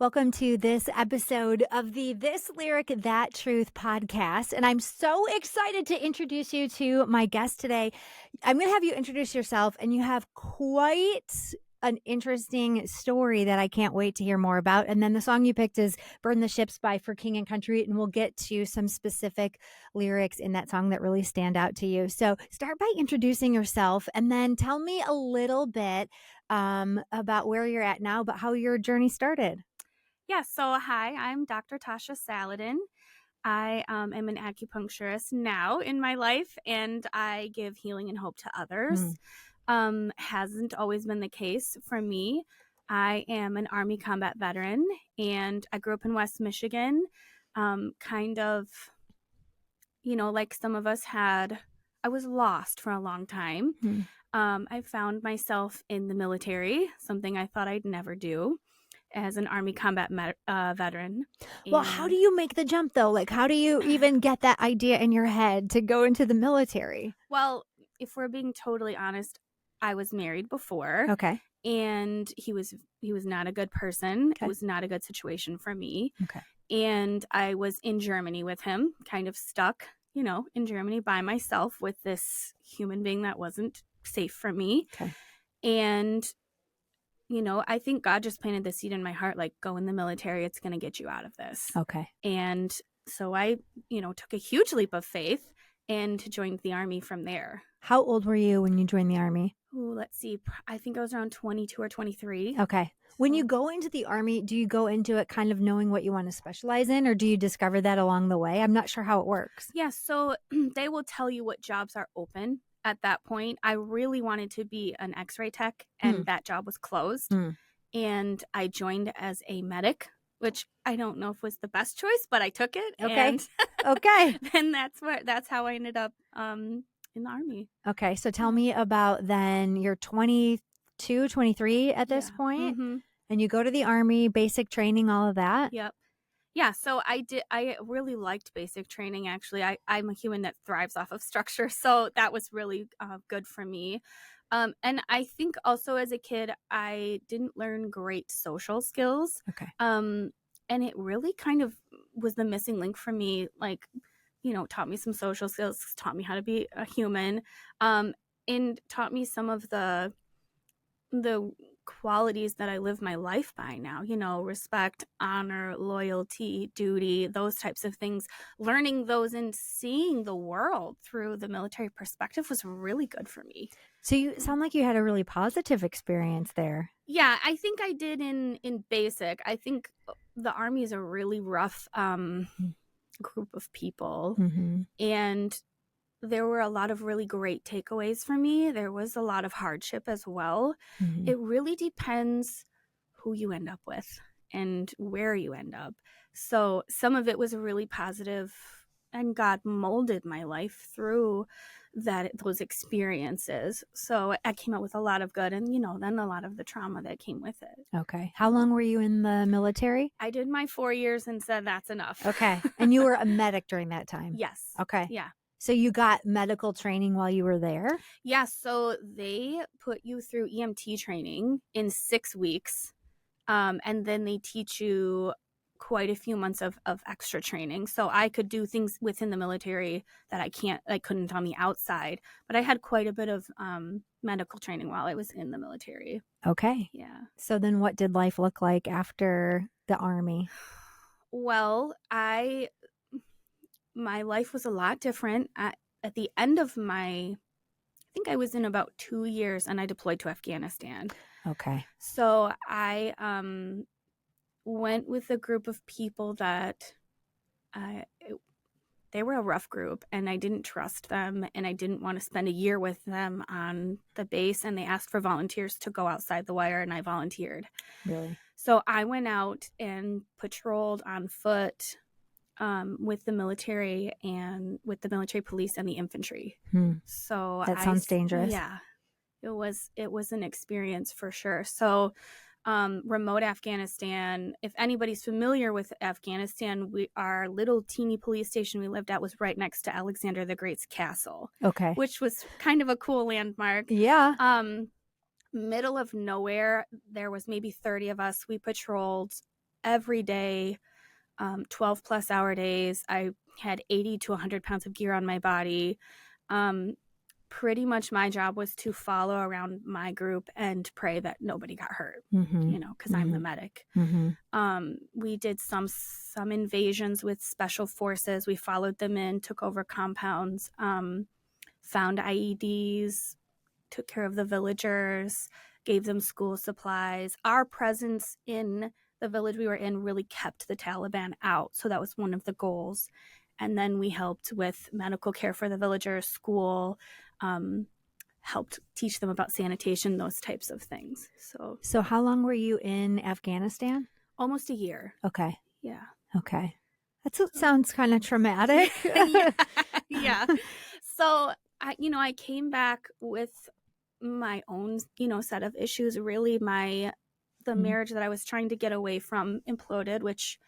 Welcome to this episode of the This Lyric, That Truth podcast. And I'm so excited to introduce you to my guest today. I'm going to have you introduce yourself, and you have quite an interesting story that I can't wait to hear more about. And then the song you picked is Burn the Ships by For King and Country. And we'll get to some specific lyrics in that song that really stand out to you. So start by introducing yourself and then tell me a little bit about where you're at now, but how your journey started. Yeah, so hi, I'm Dr. Tasha Saladin. I am an acupuncturist now in my life, and I give healing and hope to others. Hasn't always been the case for me. I am an Army combat veteran, and I grew up in West Michigan, kind of, like some of us had. I was lost for a long time. I found myself in the military, something I thought I'd never do, as an Army combat veteran. Well, how do you make the jump though? Like, how do you even get that idea in your head to go into the military? Well, if we're being totally honest, I was married before. Okay. And he was not a good person. Okay. It was not a good situation for me. Okay. And I was in Germany with him, kind of stuck, in Germany by myself with this human being that wasn't safe for me. Okay. And I think God just planted the seed in my heart, like, go in the military. It's going to get you out of this. Okay. And so I, took a huge leap of faith and joined the Army from there. How old were you when you joined the Army? Ooh, let's see. I think I was around 22 or 23. Okay. When you go into the Army, do you go into it kind of knowing what you want to specialize in, or do you discover that along the way? I'm not sure how it works. Yeah, so they will tell you what jobs are open. At that point, I really wanted to be an x-ray tech, and that job was closed. And I joined as a medic, which I don't know if was the best choice, but I took it. Okay. And Okay. and that's how I ended up in the Army. Okay. So tell me about then you're 22, 23 at this point, and you go to the Army, basic training, all of that. Yep. Yeah, so I really liked basic training, actually. I'm a human that thrives off of structure, so that was really good for me. And I think also as a kid, I didn't learn great social skills. Okay. And it really kind of was the missing link for me, like, taught me some social skills, taught me how to be a human, and taught me some of the qualities that I live my life by now, respect, honor, loyalty, duty, those types of things. Learning those and seeing the world through the military perspective was really good for me. So you sound like you had a really positive experience there. Yeah, I think I did in basic. I think the Army is a really rough group of people. And there were a lot of really great takeaways for me. There was a lot of hardship as well. It really depends who you end up with and where you end up. So some of it was really positive, and God molded my life through those experiences. So I came out with a lot of good, and then a lot of the trauma that came with it. Okay. How long were you in the military? I did my 4 years and said that's enough. Okay. And you were a medic during that time? Yes. Okay. Yeah. So you got medical training while you were there? Yeah, so they put you through EMT training in 6 weeks, and then they teach you quite a few months of extra training. So I could do things within the military that I couldn't on the outside, but I had quite a bit of medical training while I was in the military. Okay. Yeah. So then what did life look like after the Army? Well, my life was a lot different. At the end of I think I was in about 2 years, and I deployed to Afghanistan. Okay. So I went with a group of people that they were a rough group, and I didn't trust them, and I didn't want to spend a year with them on the base, and they asked for volunteers to go outside the wire, and I volunteered. Really? So I went out and patrolled on foot with the military and with the military police and the infantry. So that sounds dangerous. Yeah, it was an experience for sure. So remote Afghanistan, if anybody's familiar with Afghanistan, our little teeny police station we lived at was right next to Alexander the Great's castle. Okay. Which was kind of a cool landmark. Yeah. Middle of nowhere, there was maybe 30 of us. We patrolled every day, 12 plus hour days. I had 80 to 100 pounds of gear on my body. Pretty much my job was to follow around my group and pray that nobody got hurt, because I'm the medic. We did some invasions with special forces. We followed them in, took over compounds, found IEDs, took care of the villagers, gave them school supplies. Our presence in the village we were in really kept the Taliban out. So that was one of the goals. And then we helped with medical care for the villagers, school, helped teach them about sanitation, those types of things. So how long were you in Afghanistan? Almost a year. Okay. Yeah. Okay. That sounds kind of traumatic. Yeah. So I came back with my own, set of issues. Really, the marriage that I was trying to get away from imploded, which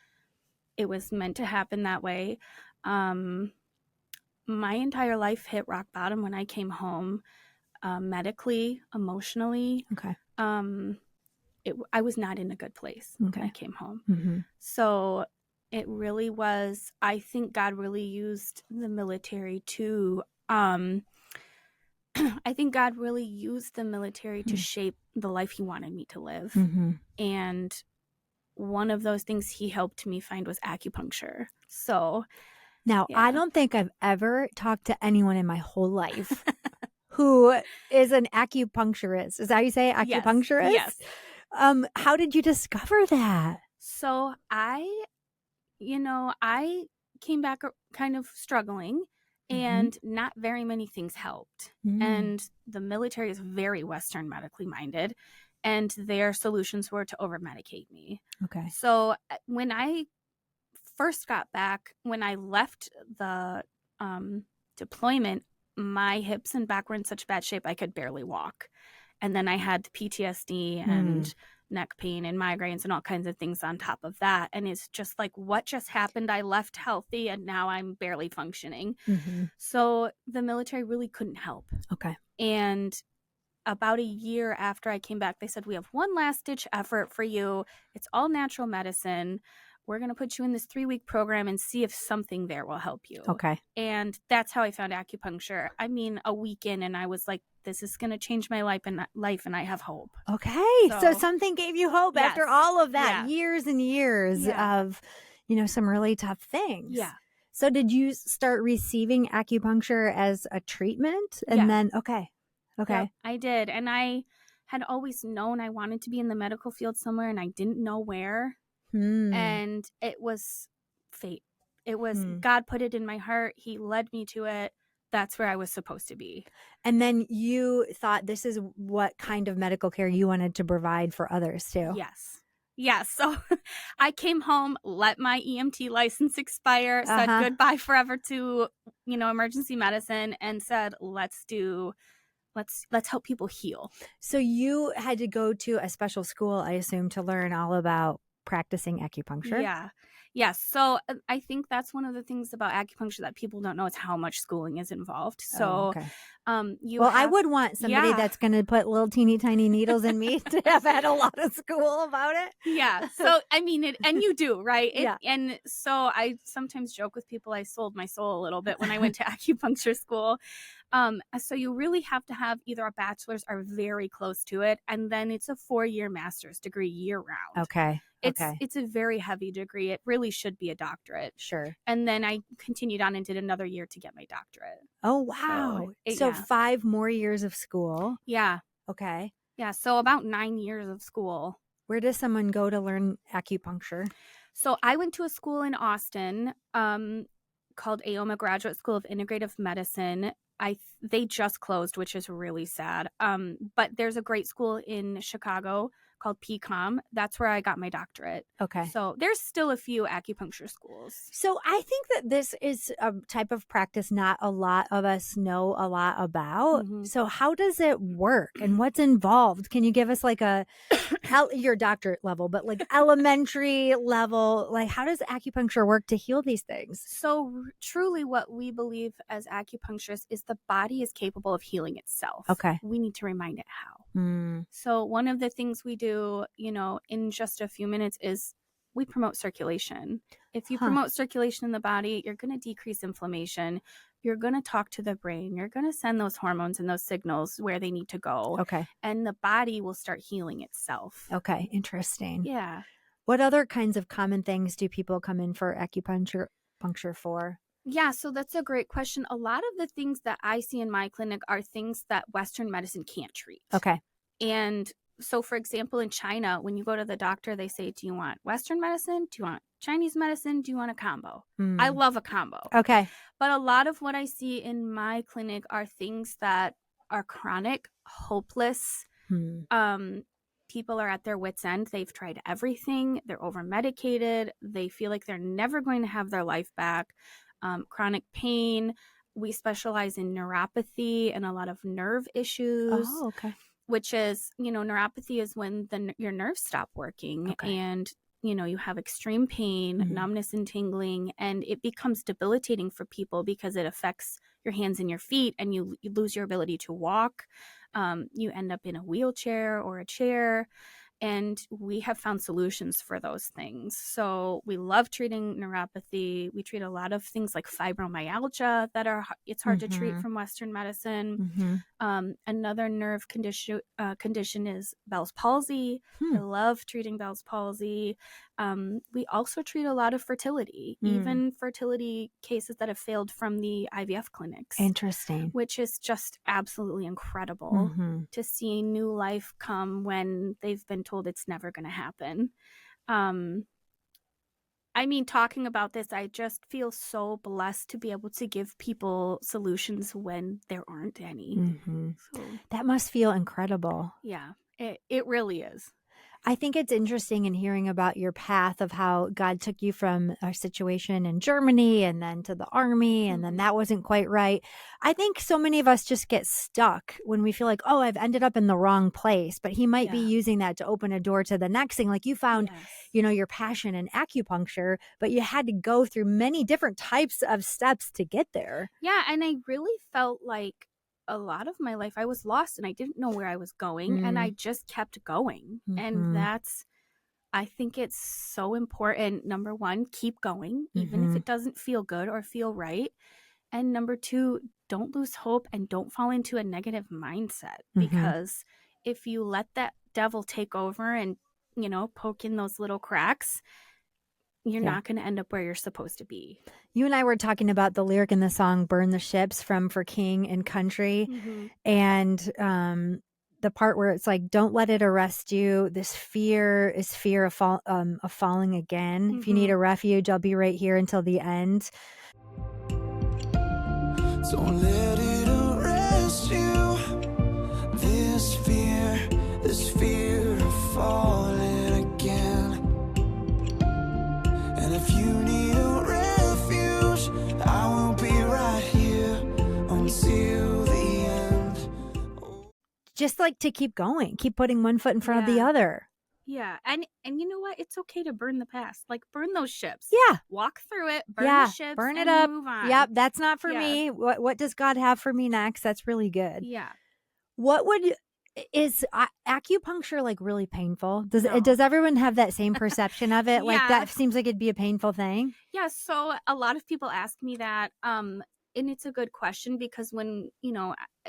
it was meant to happen that way. My entire life hit rock bottom when I came home, medically, emotionally. Okay. I was not in a good place when I came home. Mm-hmm. So it really was, I think God really used the military to, shape the life he wanted me to live. And one of those things he helped me find was acupuncture. So now, I don't think I've ever talked to anyone in my whole life who is an acupuncturist. Is that how you say it? Acupuncturist? Yes. How did you discover that? So I came back kind of struggling, and not very many things helped. And the military is very Western medically minded, and their solutions were to over-medicate me. Okay. So when I first got back, when I left the deployment, my hips and back were in such bad shape I could barely walk. And then I had PTSD and neck pain and migraines and all kinds of things on top of that. And it's just like, what just happened? I left healthy and now I'm barely functioning. So the military really couldn't help. Okay. And about a year after I came back, they said, we have one last ditch effort for you. It's all natural medicine. We're going to put you in this 3-week program and see if something there will help you. Okay. And that's how I found acupuncture. I mean, a week in, and I was like, this is going to change my life, and I have hope. Okay. So something gave you hope after all of that, years and years of, some really tough things. Yeah. So did you start receiving acupuncture as a treatment? And then, okay. Yep, I did. And I had always known I wanted to be in the medical field somewhere, and I didn't know where. And it was fate. It was God put it in my heart. He led me to it. That's where I was supposed to be. And then you thought this is what kind of medical care you wanted to provide for others too. Yes. Yes. So I came home, let my EMT license expire, said goodbye forever to, emergency medicine, and said, let's help people heal. So you had to go to a special school, I assume, to learn all about practicing acupuncture? Yeah. Yes. So I think that's one of the things about acupuncture that people don't know is how much schooling is involved. So I would want somebody that's going to put little teeny tiny needles in me to have had a lot of school about it. Yeah. So, I mean, and you do, right? And so I sometimes joke with people, I sold my soul a little bit when I went to acupuncture school. So you really have to have either a bachelor's or very close to it. And then it's a 4-year master's degree year round. Okay. It's a very heavy degree. It really should be a doctorate. Sure. And then I continued on and did another year to get my doctorate. Oh, wow. So 5 more years of school. Yeah. Okay. Yeah. So about 9 years of school. Where does someone go to learn acupuncture? So I went to a school in Austin called AOMA Graduate School of Integrative Medicine. They just closed, which is really sad. But there's a great school in Chicago called PCOM. That's where I got my doctorate. Okay. So there's still a few acupuncture schools. So I think that this is a type of practice not a lot of us know a lot about. So how does it work and what's involved? Can you give us like your doctorate level, but like elementary level, like how does acupuncture work to heal these things? So truly what we believe as acupuncturists is the body is capable of healing itself. Okay. We need to remind it how. So one of the things we do, in just a few minutes is we promote circulation. If you Huh. promote circulation in the body, you're going to decrease inflammation. You're going to talk to the brain. You're going to send those hormones and those signals where they need to go. Okay. And the body will start healing itself. Okay. Interesting. Yeah. What other kinds of common things do people come in for acupuncture for? Yeah, so that's a great question. A lot of the things that I see in my clinic are things that Western medicine can't treat. Okay. And so, for example, in China, when you go to the doctor, they say, do you want Western medicine? Do you want Chinese medicine? Do you want a combo? I love a combo. Okay. But a lot of what I see in my clinic are things that are chronic, hopeless. People are at their wits' end. They've tried everything. They're over-medicated. They feel like they're never going to have their life back. Chronic pain. We specialize in neuropathy and a lot of nerve issues. Oh, okay. Which is, neuropathy is when your nerves stop working. Okay. And, you have extreme pain, numbness and tingling, and it becomes debilitating for people because it affects your hands and your feet, and you lose your ability to walk. You end up in a wheelchair or a chair. And we have found solutions for those things. So we love treating neuropathy. We treat a lot of things like fibromyalgia it's hard to treat from Western medicine. Another nerve condition is Bell's palsy. I love treating Bell's palsy. We also treat a lot of fertility, even fertility cases that have failed from the IVF clinics. Interesting. Which is just absolutely incredible to see new life come when they've been told it's never going to happen. Talking about this, I just feel so blessed to be able to give people solutions when there aren't any. So, that must feel incredible. Yeah, it really is. I think it's interesting in hearing about your path of how God took you from a situation in Germany and then to the army, and then that wasn't quite right. I think so many of us just get stuck when we feel like, oh, I've ended up in the wrong place, but he might be using that to open a door to the next thing. Like you found, your passion in acupuncture, but you had to go through many different types of steps to get there. Yeah. And I really felt like a lot of my life I was lost and I didn't know where I was going, and I just kept going. And I think it's so important. Number one, keep going, even if it doesn't feel good or feel right. And number two, don't lose hope and don't fall into a negative mindset, because if you let that devil take over and, poke in those little cracks, you're not going to end up where you're supposed to be. You and I were talking about the lyric in the song Burn the Ships from For King and Country. And the part where it's like, don't let it arrest you. This fear is fear of falling again. If you need a refuge, I'll be right here until the end. Don't let it arrest you. This fear of falling again. And if you need a refuge, I will be right here until the end. Just like to keep going, keep putting one foot in front of the other. Yeah. And you know what? It's okay to burn the past. Like, burn those ships. Yeah. Walk through it, burn the ships, burn it and up. move on. Yep, that's not for me. What does God have for me next? That's really good. Yeah. Is acupuncture like really painful? Does everyone have that same perception of it? Like that seems like it'd be a painful thing? Yeah, so a lot of people ask me that. And it's a good question because when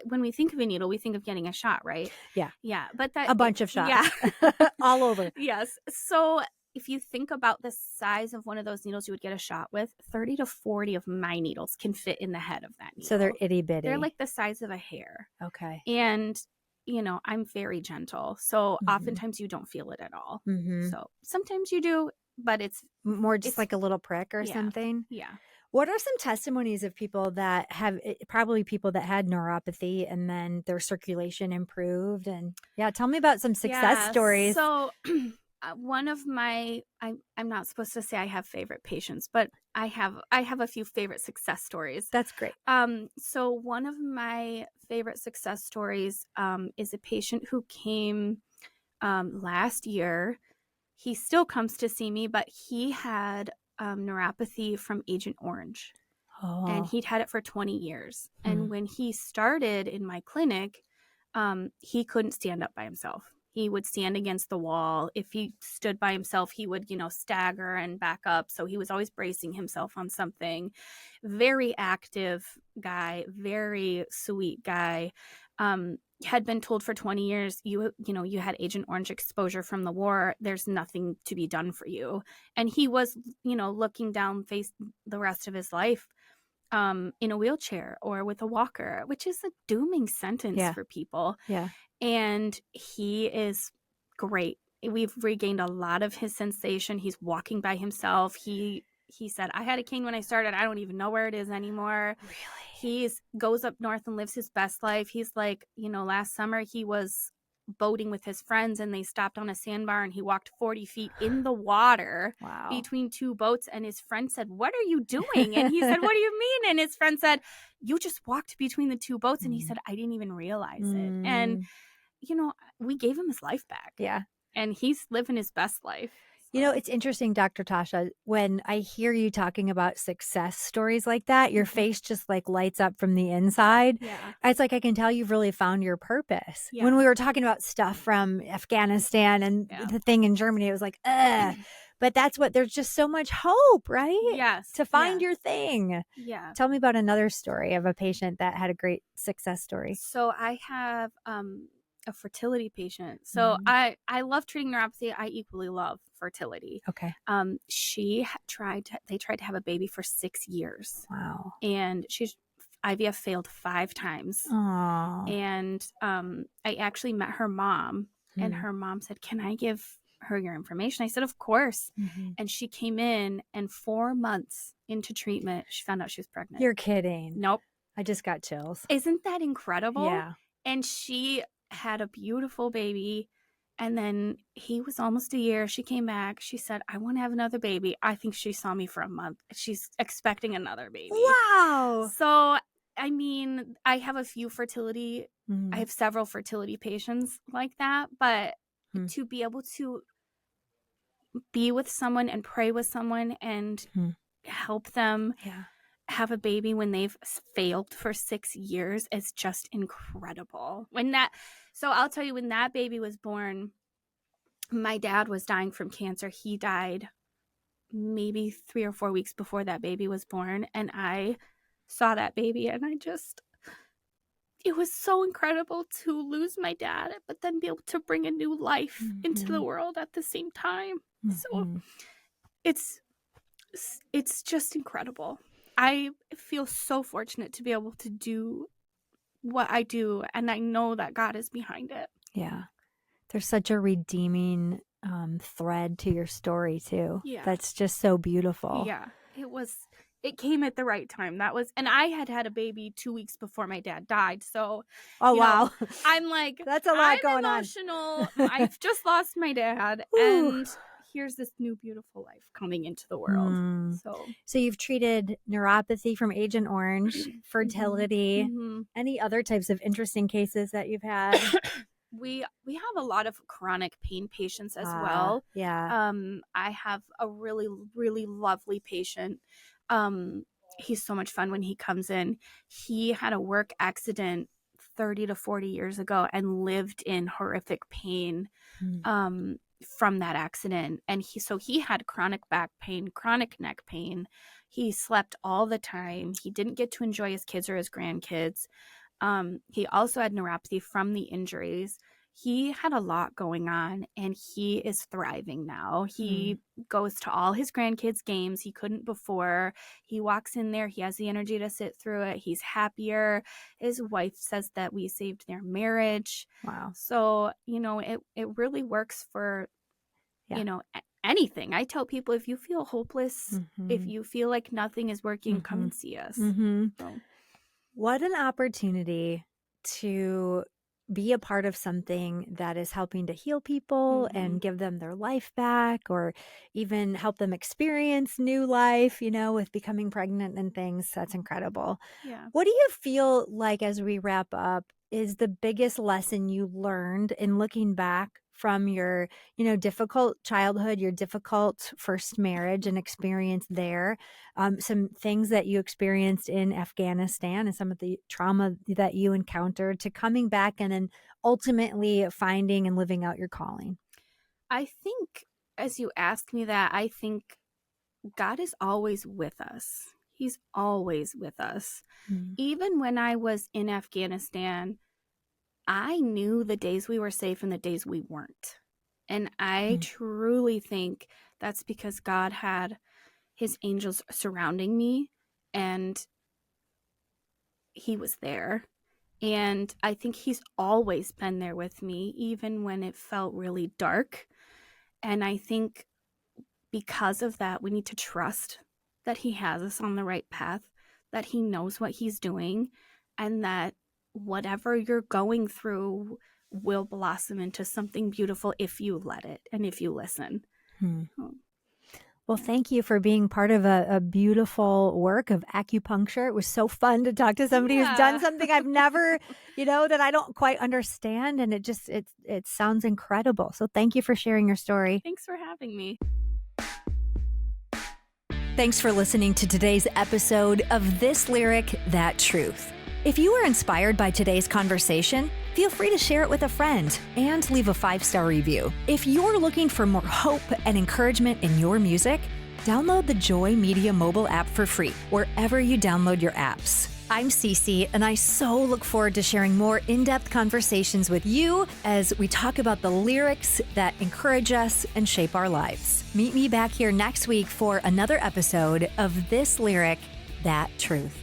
we think of a needle, we think of getting a shot, right? Yeah. Yeah. But a bunch of shots. Yeah. All over. Yes. So if you think about the size of one of those needles you would get a shot with, 30 to 40 of my needles can fit in the head of that needle. So they're itty bitty. They're like the size of a hair. Okay. And I'm very gentle. So oftentimes you don't feel it at all. So sometimes you do, but it's more just like a little prick or something. Yeah. What are some testimonies of people that have, probably people that had neuropathy and then their circulation improved? And tell me about some success stories. So one of my, I'm not supposed to say I have favorite patients, but I have a few favorite success stories. That's great. So one of my favorite success stories is a patient who came last year. He still comes to see me, but he had neuropathy from Agent Orange. And he'd had it for 20 years. And when he started in my clinic, he couldn't stand up by himself. He would stand against the wall. If he stood by himself, he would, stagger and back up. So he was always bracing himself on something. Very active guy, very sweet guy. Had been told for 20 years, you had Agent Orange exposure from the war. There's nothing to be done for you. And he was, looking down face the rest of his life in a wheelchair or with a walker, which is a dooming sentence for people. Yeah. And he is great. We've regained a lot of his sensation. He's walking by himself. He said, I had a cane when I started. I don't even know where it is anymore. Really? He goes up north and lives his best life. He's like, last summer he was boating with his friends and they stopped on a sandbar and he walked 40 feet in the water between two boats. And his friend said, what are you doing? And he said, what do you mean? And his friend said, you just walked between the two boats. And he said, I didn't even realize it. And, we gave him his life back. Yeah. And he's living his best life. It's interesting, Dr. Tasha, when I hear you talking about success stories like that, your face just like lights up from the inside. Yeah. It's like I can tell you've really found your purpose. Yeah. When we were talking about stuff from Afghanistan and the thing in Germany, it was like, ugh. But there's just so much hope, right? Yes. To find your thing. Yeah. Tell me about another story of a patient that had a great success story. So I have a fertility patient. So I love treating neuropathy. I equally love fertility. Okay. They tried to have a baby for 6 years. Wow. And IVF failed 5 times. Aww. And I actually met her mom and her mom said, can I give her your information? I said, of course. And she came in and 4 months into treatment, she found out she was pregnant. You're kidding. Nope. I just got chills. Isn't that incredible? Yeah. And she had a beautiful baby. And then he was almost a year. She came back. She said, I want to have another baby. I think she saw me for a month. She's expecting another baby. Wow. So, I mean, I have a few fertility. I have several fertility patients like that. But to be able to be with someone and pray with someone and help them have a baby when they've failed for 6 years is just incredible. So I'll tell you, when that baby was born, my dad was dying from cancer. He died maybe 3 or 4 weeks before that baby was born. And I saw that baby and it was so incredible to lose my dad, but then be able to bring a new life into the world at the same time. So it's just incredible. I feel so fortunate to be able to do what I do, and I know that God is behind it. Yeah. There's such a redeeming thread to your story, too. Yeah. That's just so beautiful. Yeah. It came at the right time. And I had a baby 2 weeks before my dad died. So, wow. I'm like, that's a lot going emotional. I've just lost my dad. And here's this new beautiful life coming into the world. So you've treated neuropathy from Agent Orange, fertility, any other types of interesting cases that you've had? We have a lot of chronic pain patients as well. Yeah. I have a really, really lovely patient. He's so much fun when he comes in. He had a work accident 30 to 40 years ago and lived in horrific pain from that accident. And he had chronic back pain, chronic neck pain. He slept all the time. He didn't get to enjoy his kids or his grandkids. He also had neuropathy from the injuries. He had a lot going on and he is thriving now. He goes to all his grandkids' games. He couldn't before. He walks in there. He has the energy to sit through it. He's happier. His wife says that we saved their marriage. Wow. So, it really works for, anything. I tell people, if you feel hopeless, if you feel like nothing is working, come and see us. So. What an opportunity to be a part of something that is helping to heal people and give them their life back, or even help them experience new life, with becoming pregnant and things. That's incredible. Yeah. What do you feel like, as we wrap up, is the biggest lesson you learned in looking back from your, difficult childhood, your difficult first marriage and experience there, some things that you experienced in Afghanistan and some of the trauma that you encountered, to coming back and then ultimately finding and living out your calling? I think, as you ask me that, I think God is always with us. He's always with us. Even when I was in Afghanistan, I knew the days we were safe and the days we weren't. And I truly think that's because God had his angels surrounding me, and he was there. And I think he's always been there with me, even when it felt really dark. And I think because of that, we need to trust that he has us on the right path, that he knows what he's doing, and that whatever you're going through will blossom into something beautiful if you let it and if you listen. Well, thank you for being part of a beautiful work of acupuncture. It was so fun to talk to somebody who's done something I've never, that I don't quite understand. And it sounds incredible. So thank you for sharing your story. Thanks for having me. Thanks for listening to today's episode of This Lyric, That Truth. If you were inspired by today's conversation, feel free to share it with a friend and leave a 5-star review. If you're looking for more hope and encouragement in your music, download the Joy Media mobile app for free wherever you download your apps. I'm Cece, and I so look forward to sharing more in-depth conversations with you as we talk about the lyrics that encourage us and shape our lives. Meet me back here next week for another episode of This Lyric, That Truth.